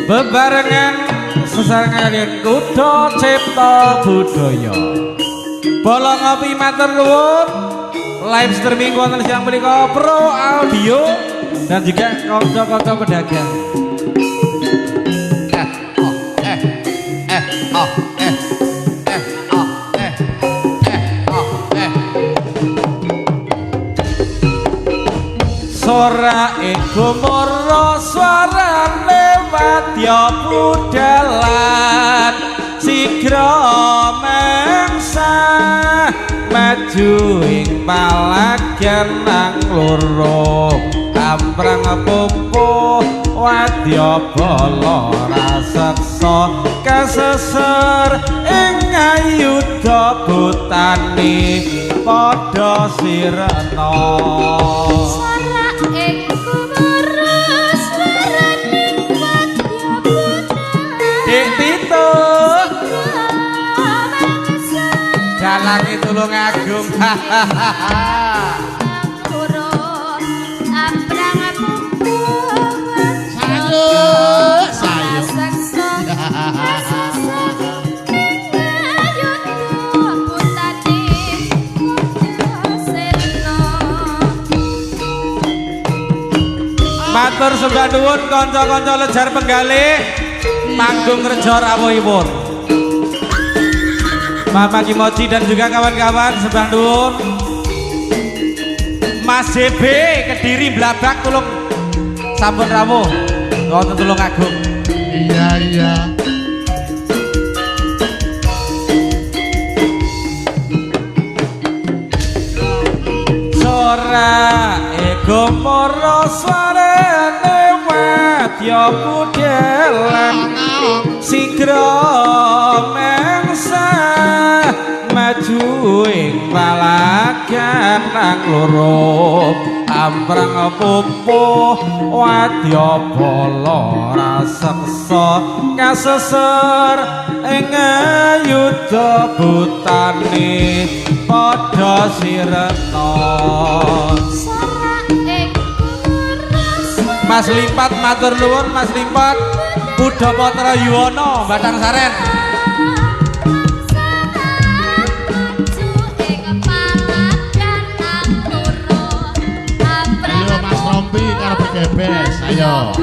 bebarengan sesarengan kuda cipta budaya bolong ngopi matur nuwun live streaming wonten siang menika pro audio dan juga kanca-kanca pedagang Sora ego moro suarane wadya budalan sigra mangsa maju ing palagyan nang loro amprang popo wadya bala raseksa kaseser ing ayudha butani padha sirna Jalangi tulung agung matur sembah nuwun kanca-kanca lejar penggalih manggung reja rawuhipun Mama Kimochi dan juga kawan-kawan sembah nuwun Mas JB Kediri Blabak tulung sampun rawuh wonten tulung agung iya Sora ego moro suarane wadya budalan sigra mangsa maju ing palagyan nang loro amprang popo wadya bala raseksa kaseser ing ayudha butani padha sirna Mas Limpat matur nuwun Mas Limpat Buddha Patra Yuwono Batang Saren ayo Mas Rompi karo Gebes ayo